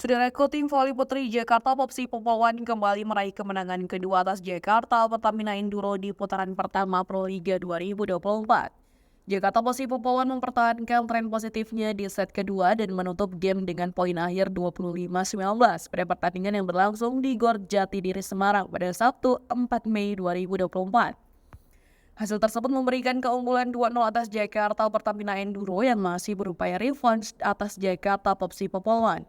Saudaraku, tim voli putri Jakarta Popsi Popolwan kembali meraih kemenangan kedua atas Jakarta Pertamina Enduro di putaran pertama Pro Liga 2024. Jakarta Popsi Popolwan mempertahankan tren positifnya di set kedua dan menutup game dengan poin akhir 25-19 pada pertandingan yang berlangsung di Gor Jatidiri Semarang pada Sabtu 4 Mei 2024. Hasil tersebut memberikan keunggulan 2-0 atas Jakarta Pertamina Enduro yang masih berupaya revenge atas Jakarta Popsi Popolwan.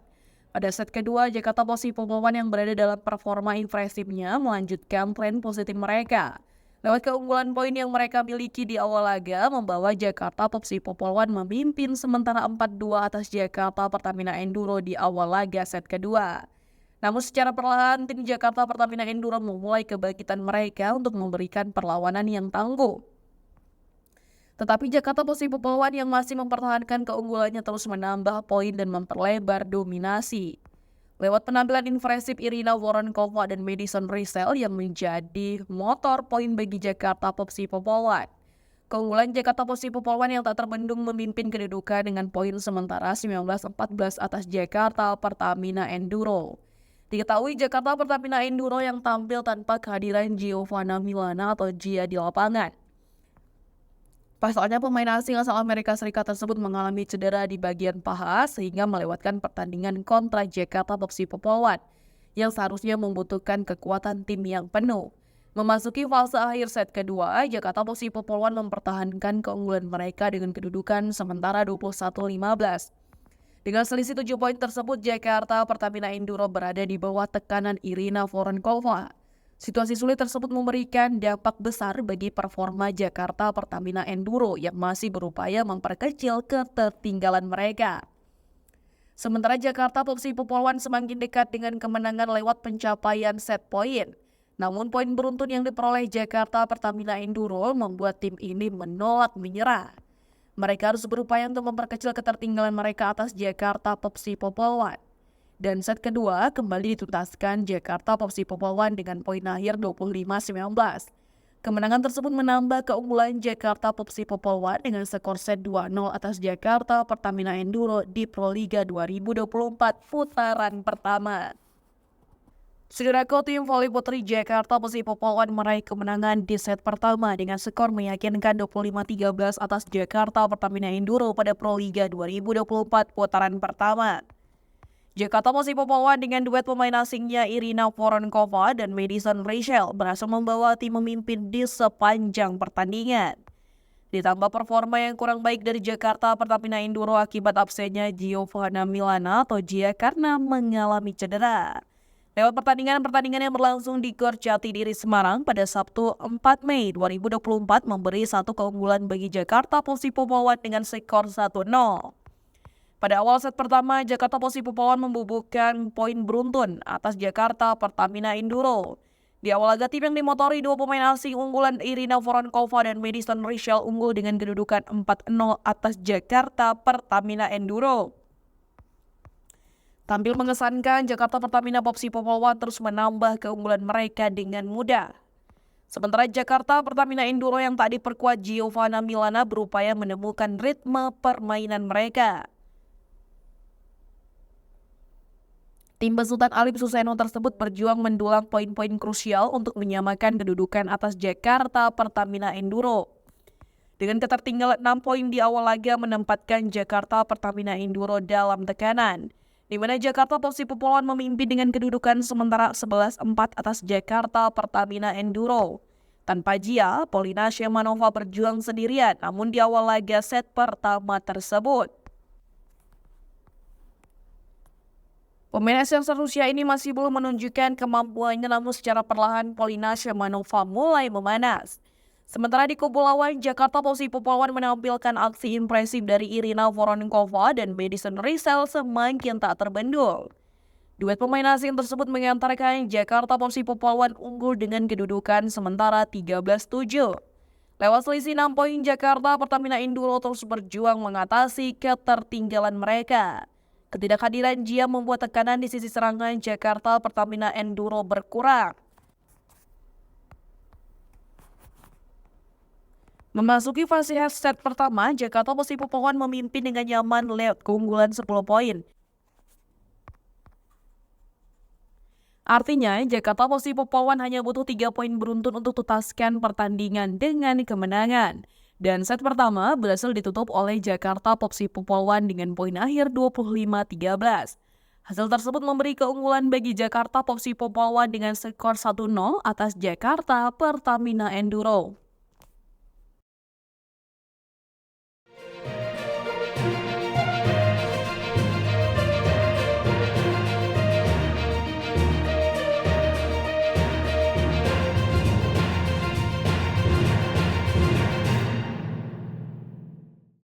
Pada set kedua, Jakarta Popsi Popolwan yang berada dalam performa impresifnya melanjutkan tren positif mereka. Lewat keunggulan poin yang mereka miliki di awal laga, membawa Jakarta Popsi Popolwan memimpin sementara 4-2 atas Jakarta Pertamina Enduro di awal laga set kedua. Namun secara perlahan, tim Jakarta Pertamina Enduro memulai kebangkitan mereka untuk memberikan perlawanan yang tangguh. Tetapi Jakarta Popsi Popolwan yang masih mempertahankan keunggulannya terus menambah poin dan memperlebar dominasi. Lewat penampilan impresif Irina Voronkova dan Madison Rizal yang menjadi motor poin bagi Jakarta Popsi Popolwan. Keunggulan Jakarta Popsi Popolwan yang tak terbendung memimpin kedudukan dengan poin sementara 19-14 atas Jakarta Pertamina Enduro. Diketahui Jakarta Pertamina Enduro yang tampil tanpa kehadiran Giovanna Milana atau Gia di lapangan. Pasalnya pemain asing asal Amerika Serikat tersebut mengalami cedera di bagian paha sehingga melewatkan pertandingan kontra Jakarta Popsi Popolwan yang seharusnya membutuhkan kekuatan tim yang penuh. Memasuki fase akhir set kedua, Jakarta Popsi Popolwan mempertahankan keunggulan mereka dengan kedudukan sementara 21-15. Dengan selisih 7 poin tersebut, Jakarta Pertamina Enduro berada di bawah tekanan Irina Voronkova. Situasi sulit tersebut memberikan dampak besar bagi performa Jakarta Pertamina Enduro yang masih berupaya memperkecil ketertinggalan mereka. Sementara Jakarta Popsi Popolwan semakin dekat dengan kemenangan lewat pencapaian set poin. Namun poin beruntun yang diperoleh Jakarta Pertamina Enduro membuat tim ini menolak menyerah. Mereka harus berupaya untuk memperkecil ketertinggalan mereka atas Jakarta Popsi Popolwan. Dan set kedua kembali dituntaskan Jakarta Popsi Popolwan dengan poin akhir 25-19. Kemenangan tersebut menambah keunggulan Jakarta Popsi Popolwan dengan skor set 2-0 atas Jakarta Pertamina Enduro di Pro Liga 2024 putaran pertama. Saudaraku, tim voli putri Jakarta Popsi Popolwan meraih kemenangan di set pertama dengan skor meyakinkan 25-13 atas Jakarta Pertamina Enduro pada Pro Liga 2024 putaran pertama. Jakarta Popsi Popolwan dengan duet pemain asingnya Irina Voronkova dan Madison Rizal berhasil membawa tim memimpin di sepanjang pertandingan. Ditambah performa yang kurang baik dari Jakarta Pertamina Enduro akibat absennya Giovanna Milana atau Gia karena mengalami cedera. Lewat pertandingan yang berlangsung di Gor Jatidiri Semarang pada Sabtu 4 Mei 2024 memberi satu keunggulan bagi Jakarta Popsi Popolwan dengan skor 1-0. Pada awal set pertama, Jakarta Popsi Popolwan membubuhkan poin beruntun atas Jakarta Pertamina Enduro. Di awal laga, tim yang dimotori dua pemain asing unggulan Irina Voronkova dan Madison Rizal unggul dengan kedudukan 4-0 atas Jakarta Pertamina Enduro. Tampil mengesankan, Jakarta Pertamina Popsi Popolwan terus menambah keunggulan mereka dengan mudah. Sementara Jakarta Pertamina Enduro yang tak diperkuat Giovanna Milana berupaya menemukan ritme permainan mereka. Tim besutan Alip Suseno tersebut berjuang mendulang poin-poin krusial untuk menyamakan kedudukan atas Jakarta Pertamina Enduro. Dengan ketertinggalan 6 poin di awal laga menempatkan Jakarta Pertamina Enduro dalam tekanan, di mana Jakarta Popsi Popolwan memimpin dengan kedudukan sementara 11-4 atas Jakarta Pertamina Enduro. Tanpa Gia, Polina Shemanova berjuang sendirian, namun di awal laga set pertama tersebut. Pemain asal Rusia ini masih belum menunjukkan kemampuannya, namun secara perlahan Polina Shemanova mulai memanas. Sementara di kubu lawan, Jakarta Popsi Popolwan menampilkan aksi impresif dari Irina Voronkova dan Madison Rizal semakin tak terbendung. Duet pemain asing tersebut mengantarkan Jakarta Popsi Popolwan unggul dengan kedudukan sementara 13-7. Lewat selisih 6 poin, Jakarta Pertamina Enduro terus berjuang mengatasi ketertinggalan mereka. Ketidakhadiran Gia membuat tekanan di sisi serangan Jakarta Pertamina Enduro berkurang. Memasuki fase set pertama, Jakarta Popsi Popolwan memimpin dengan nyaman lewat keunggulan 10 poin. Artinya, Jakarta FC Pahlawan hanya butuh 3 poin beruntun untuk tuntaskan pertandingan dengan kemenangan. Dan set pertama berhasil ditutup oleh Jakarta FC Pahlawan dengan poin akhir 25-13. Hasil tersebut memberi keunggulan bagi Jakarta FC Pahlawan dengan skor 1-0 atas Jakarta Pertamina Enduro.